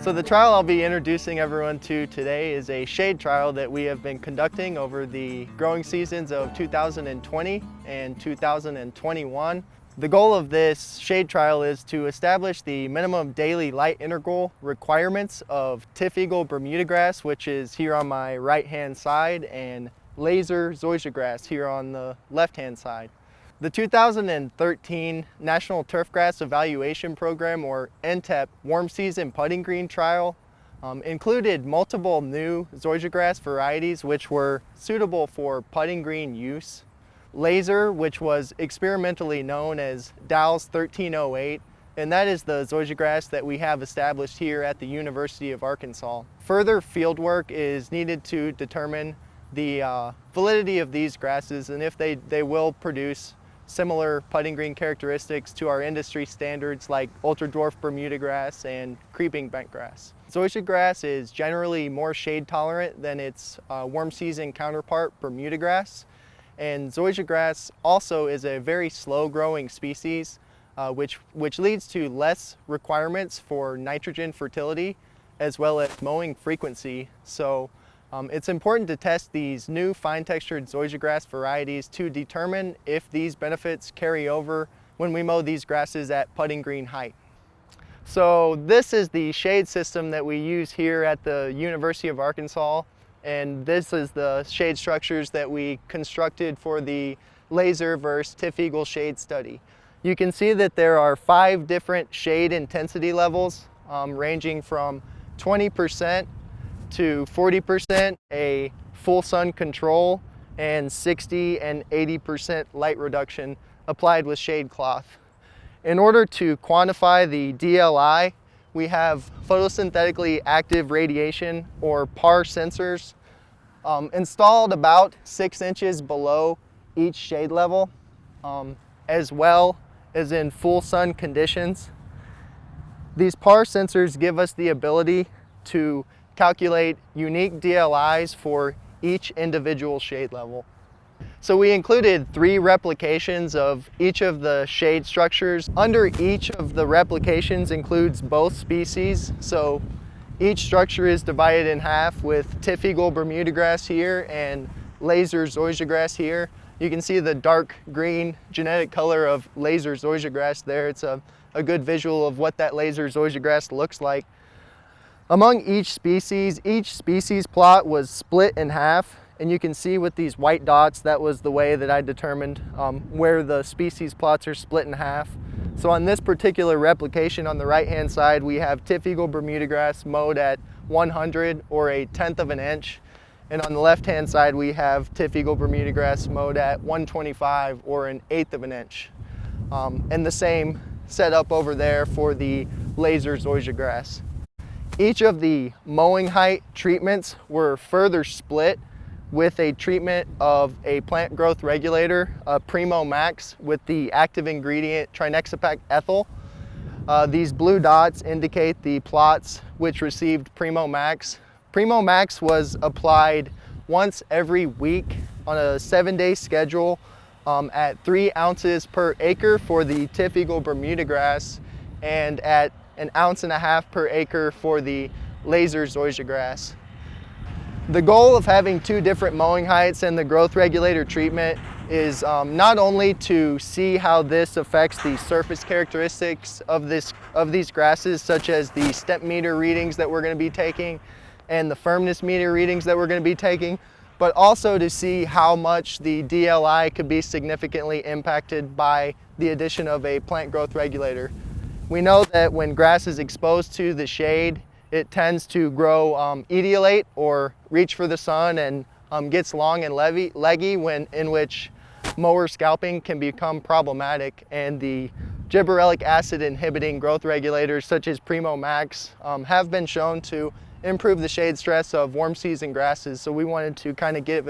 So the trial I'll be introducing everyone to today is a shade trial that we have been conducting over the growing seasons of 2020 and 2021. The goal of this shade trial is to establish the minimum daily light integral requirements of TifEagle bermudagrass, which is here on my right-hand side, and Lazer Zoysiagrass here on the left-hand side. The 2013 National Turfgrass Evaluation Program, or NTEP, warm season putting green trial included multiple new Zoysiagrass varieties which were suitable for putting green use. Lazer, which was experimentally known as Dow's 1308, and that is the Zoysiagrass that we have established here at the University of Arkansas. Further field work is needed to determine the validity of these grasses and if they will produce similar putting green characteristics to our industry standards like ultra-dwarf bermudagrass and creeping bentgrass. Zoysiagrass is generally more shade tolerant than its warm season counterpart bermudagrass, and Zoysiagrass also is a very slow growing species which leads to less requirements for nitrogen fertility as well as mowing frequency. So it's important to test these new fine-textured Zoysiagrass varieties to determine if these benefits carry over when we mow these grasses at putting green height. So this is the shade system that we use here at the University of Arkansas, and this is the shade structures that we constructed for the Lazer versus TifEagle shade study. You can see that there are 5 different shade intensity levels ranging from 20% to 40%, a full sun control, and 60 and 80% light reduction applied with shade cloth. In order to quantify the DLI, we have photosynthetically active radiation, or PAR sensors, installed about 6 inches below each shade level, as well as in full sun conditions. These PAR sensors give us the ability to calculate unique DLIs for each individual shade level. So we included 3 replications of each of the shade structures. Under each of the replications includes both species. So each structure is divided in half with TifEagle bermudagrass here and Lazer Zoysiagrass here. You can see the dark green genetic color of Lazer Zoysiagrass there. It's a good visual of what that Lazer Zoysiagrass looks like. Among each species plot was split in half, and you can see with these white dots, that was the way that I determined where the species plots are split in half. So on this particular replication on the right-hand side, we have TifEagle bermudagrass mowed at 100 or a 1/10 of an inch. And on the left-hand side, we have TifEagle bermudagrass mowed at 125 or an 1/8 of an inch. And the same setup over there for the Lazer Zoysiagrass. Each of the mowing height treatments were further split with a treatment of a plant growth regulator, Primo Max, with the active ingredient trinexapac ethyl. These blue dots indicate the plots which received Primo Max. Primo Max was applied once every week on a 7-day schedule at 3 ounces per acre for the TifEagle bermudagrass and at 1.5 ounces per acre for the Lazer Zoysiagrass. The goal of having 2 different mowing heights and the growth regulator treatment is not only to see how this affects the surface characteristics of these grasses, such as the step meter readings that we're going to be taking and the firmness meter readings that we're going to be taking, but also to see how much the DLI could be significantly impacted by the addition of a plant growth regulator. We know that when grass is exposed to the shade, it tends to grow etiolate or reach for the sun and gets long and leggy, in which mower scalping can become problematic, and the gibberellic acid inhibiting growth regulators such as Primo Max have been shown to improve the shade stress of warm season grasses. So we wanted to kind of get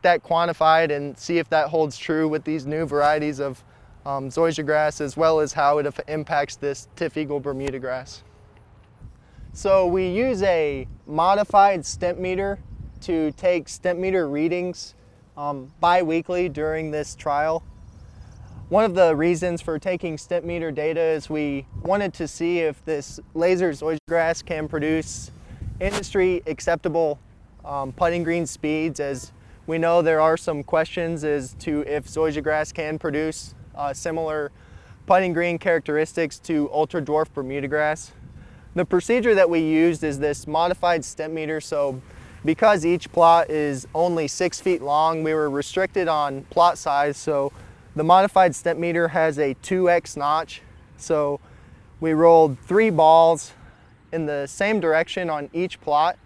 that quantified and see if that holds true with these new varieties of Zoysiagrass, as well as how it impacts this TifEagle bermudagrass. So we use a modified stemp meter to take stemp meter readings bi-weekly during this trial. One of the reasons for taking step meter data is we wanted to see if this Lazer Zoysiagrass can produce industry acceptable putting green speeds, as we know there are some questions as to if Zoysiagrass can produce similar putting green characteristics to ultra dwarf bermudagrass. The procedure that we used is this modified step meter. So because each plot is only 6 feet long, we were restricted on plot size. So the modified step meter has a 2x notch. So we rolled 3 balls in the same direction on each plot.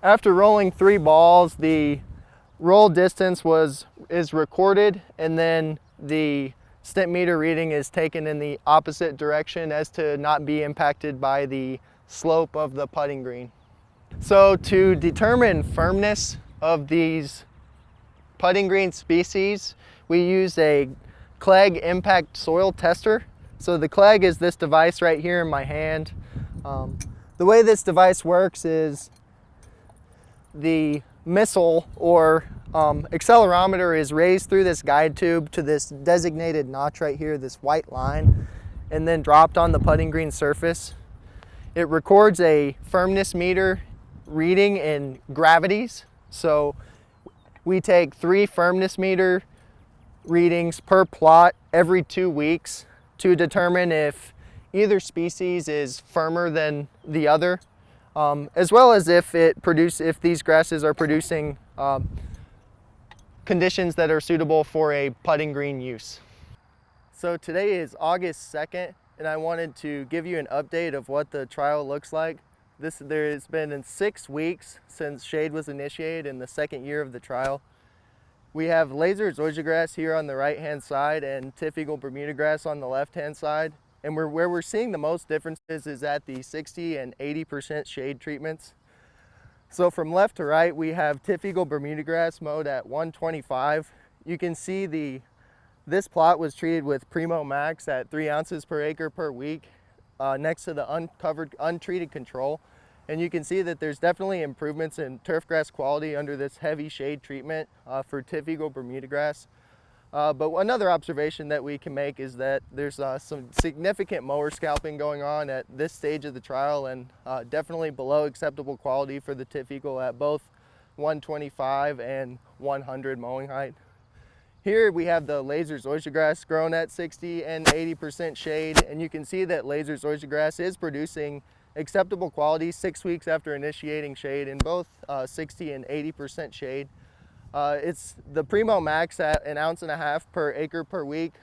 After rolling 3 balls, the roll distance is recorded, and then the step meter reading is taken in the opposite direction as to not be impacted by the slope of the putting green. So to determine firmness of these putting green species, we use a Clegg impact soil tester. So the Clegg is this device right here in my hand. The way this device works is the missile or accelerometer is raised through this guide tube to this designated notch right here, this white line, and then dropped on the putting green surface. It records a firmness meter reading in gravities. So we take 3 firmness meter readings per plot every 2 weeks to determine if either species is firmer than the other. As well as if these grasses are producing conditions that are suitable for a putting green use. So today is August 2nd, and I wanted to give you an update of what the trial looks like. There's been 6 weeks since shade was initiated in the 2nd year of the trial. We have Lazer Zoysiagrass here on the right hand side and TifEagle bermudagrass on the left hand side. And where we're seeing the most differences is at the 60 and 80% shade treatments. So from left to right, we have TifEagle bermudagrass mowed at 125. You can see this plot was treated with Primo Max at 3 ounces per acre per week next to the untreated control. And you can see that there's definitely improvements in turfgrass quality under this heavy shade treatment for TifEagle bermudagrass. But another observation that we can make is that there's some significant mower scalping going on at this stage of the trial, and definitely below acceptable quality for the TifEagle at both 125 and 100 mowing height. Here we have the Lazer Zoysiagrass grown at 60 and 80% shade, and you can see that Lazer Zoysiagrass is producing acceptable quality 6 weeks after initiating shade in both 60 and 80% shade. It's the Primo Max at 1.5 ounces per acre per week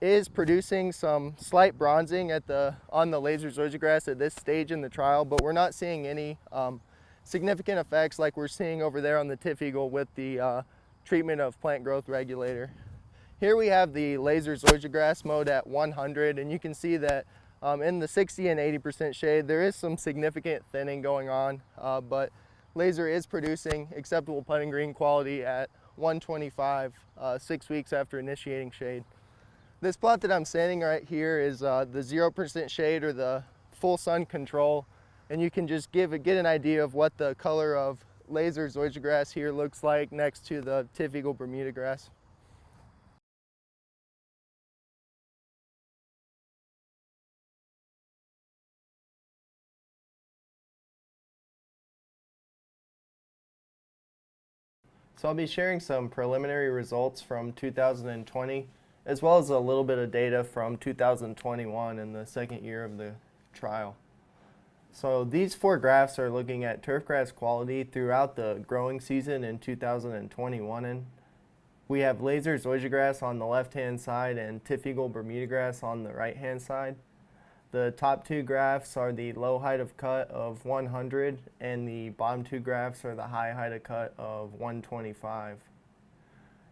is producing some slight bronzing on the Lazer Zoysiagrass at this stage in the trial, but we're not seeing any significant effects like we're seeing over there on the TifEagle with the treatment of plant growth regulator. Here we have the Lazer Zoysiagrass mowed at 100, and you can see that in the 60 and 80% shade there is some significant thinning going on, but Lazer is producing acceptable putting green quality at 125 6 weeks after initiating shade. This plot that I'm standing right here is the 0% shade or the full sun control, and you can just get an idea of what the color of Lazer Zoysiagrass here looks like next to the TifEagle bermudagrass. So I'll be sharing some preliminary results from 2020, as well as a little bit of data from 2021 in the 2nd year of the trial. So these 4 graphs are looking at turfgrass quality throughout the growing season in 2021. And we have Lazer Zoysiagrass on the left-hand side and TifEagle bermudagrass on the right-hand side. The top 2 graphs are the low height of cut of 100, and the bottom 2 graphs are the high height of cut of 125.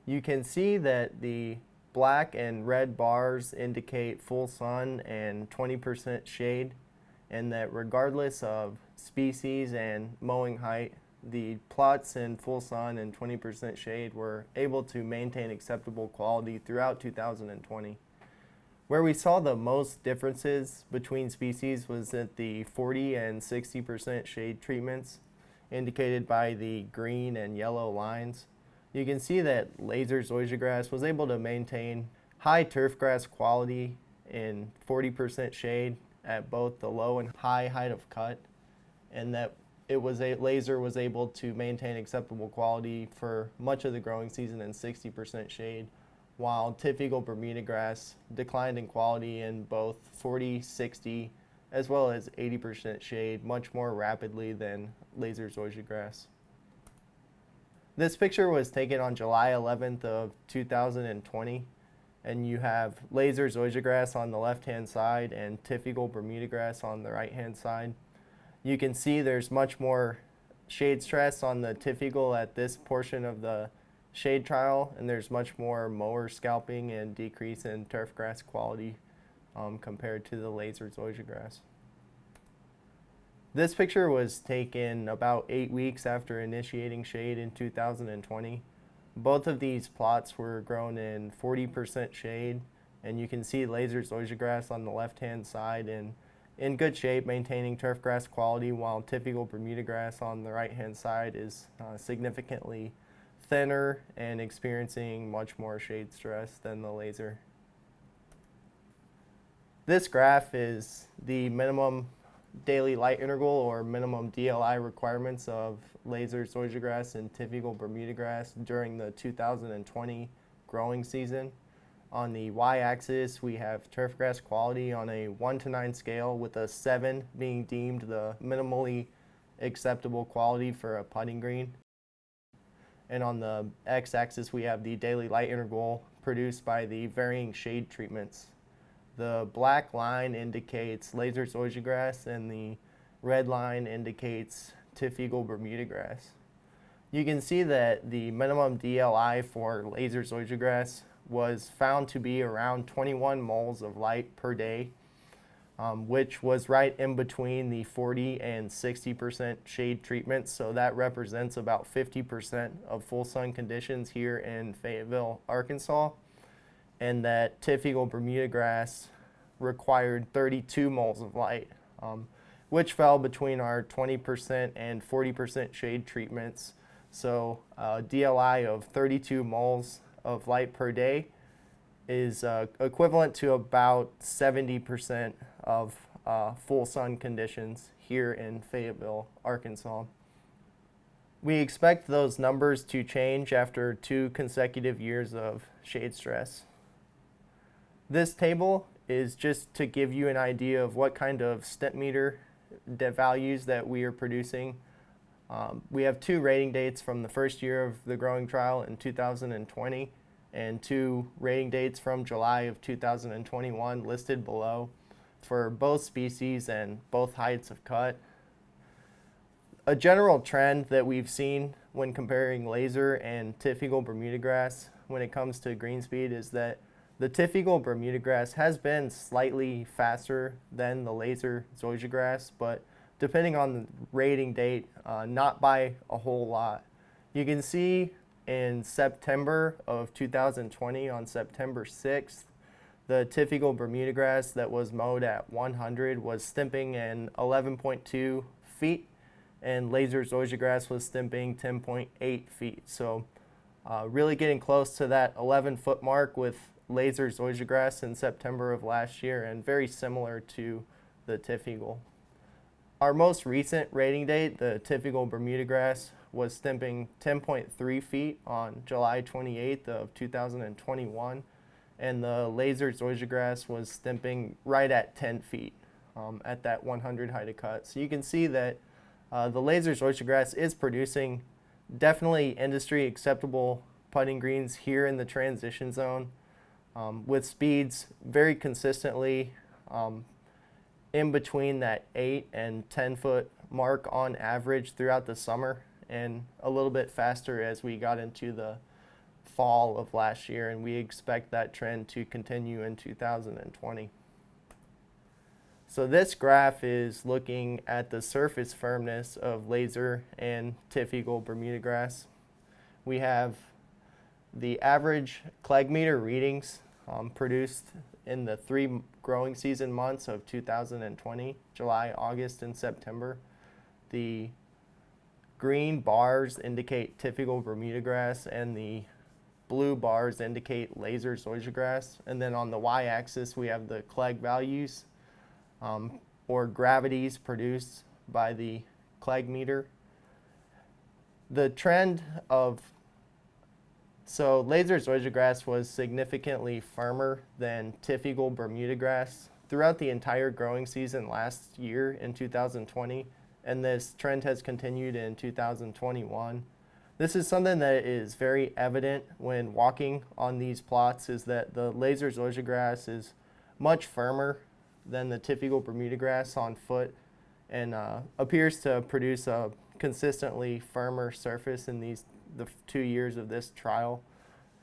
You can see that the black and red bars indicate full sun and 20% shade, and that regardless of species and mowing height, the plots in full sun and 20% shade were able to maintain acceptable quality throughout 2020. Where we saw the most differences between species was at the 40 and 60% shade treatments, indicated by the green and yellow lines. You can see that Lazer Zoysiagrass was able to maintain high turfgrass quality in 40% shade at both the low and high height of cut, and that Lazer was able to maintain acceptable quality for much of the growing season in 60% shade, while TifEagle bermudagrass declined in quality in both 40, 60, as well as 80% shade much more rapidly than Lazer Zoysiagrass. This picture was taken on July 11th of 2020, and you have Lazer Zoysiagrass on the left-hand side and TifEagle bermudagrass on the right-hand side. You can see there's much more shade stress on the TifEagle at this portion of the shade trial, and there's much more mower scalping and decrease in turfgrass quality compared to the Lazer Zoysiagrass. This picture was taken about 8 weeks after initiating shade in 2020. Both of these plots were grown in 40% shade, and you can see Lazer Zoysiagrass on the left-hand side and in good shape, maintaining turfgrass quality, while TifEagle bermudagrass on the right-hand side is significantly thinner and experiencing much more shade stress than the Lazer. This graph is the minimum daily light integral or minimum DLI requirements of Lazer Zoysiagrass and TifEagle bermudagrass during the 2020 growing season. On the y-axis, we have turfgrass quality on a 1 to 9 scale, with a 7 being deemed the minimally acceptable quality for a putting green. And on the x-axis, we have the daily light integral produced by the varying shade treatments. The black line indicates Lazer Zoysiagrass, and the red line indicates TifEagle bermudagrass. You can see that the minimum DLI for Lazer Zoysiagrass was found to be around 21 moles of light per day, which was right in between the 40 and 60% shade treatments. So that represents about 50% of full sun conditions here in Fayetteville, Arkansas. And that TifEagle bermudagrass required 32 moles of light, which fell between our 20% and 40% shade treatments. So DLI of 32 moles of light per day is equivalent to about 70% of full sun conditions here in Fayetteville, Arkansas. We expect those numbers to change after 2 consecutive years of shade stress. This table is just to give you an idea of what kind of stimpmeter values that we are producing. We have 2 rating dates from the first year of the growing trial in 2020 and 2 rating dates from July of 2021 listed below for both species and both heights of cut. A general trend that we've seen when comparing Lazer and TifEagle bermudagrass when it comes to green speed is that the TifEagle bermudagrass has been slightly faster than the Lazer Zoysiagrass, but depending on the rating date, not by a whole lot. You can see in September of 2020, on September 6th, the TifEagle bermudagrass that was mowed at 100 was stimping in 11.2 feet, and Lazer Zoysiagrass was stimping 10.8 feet. So really getting close to that 11-foot mark with Lazer Zoysiagrass in September of last year, and very similar to the TifEagle. Our most recent rating date, the TifEagle bermudagrass, was stimping 10.3 feet on July 28th of 2021, and the Lazer Zoysiagrass was stimping right at 10 feet at that 100 height of cut. So you can see that the Lazer Zoysiagrass is producing definitely industry acceptable putting greens here in the transition zone, with speeds very consistently in between that 8 and 10 foot mark on average throughout the summer, and a little bit faster as we got into the fall of last year, and we expect that trend to continue in 2020. So this graph is looking at the surface firmness of Lazer and TifEagle bermudagrass. We have the average Clegg meter readings produced in the 3 growing season months of 2020, July, August, and September. The green bars indicate TifEagle bermudagrass, and the blue bars indicate Lazer Zoysiagrass. And then on the y-axis we have the Clegg values, or gravities produced by the Clegg meter. The trend of Lazer Zoysiagrass was significantly firmer than TifEagle bermudagrass throughout the entire growing season last year in 2020, and this trend has continued in 2021. This is something that is very evident when walking on these plots, is that the Lazer Zoysiagrass is much firmer than the TifEagle bermudagrass on foot, and appears to produce a consistently firmer surface in the 2 years of this trial.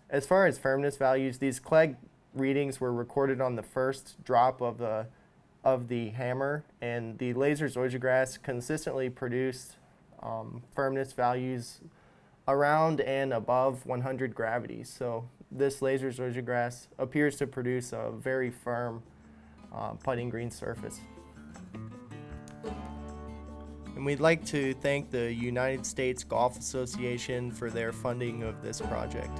As far as firmness values, these Clegg readings were recorded on the first drop of the hammer, and the Lazer Zoysiagrass consistently produced firmness values around and above 100 gravities. So this Lazer Zoysiagrass appears to produce a very firm putting green surface. And we'd like to thank the United States Golf Association for their funding of this project.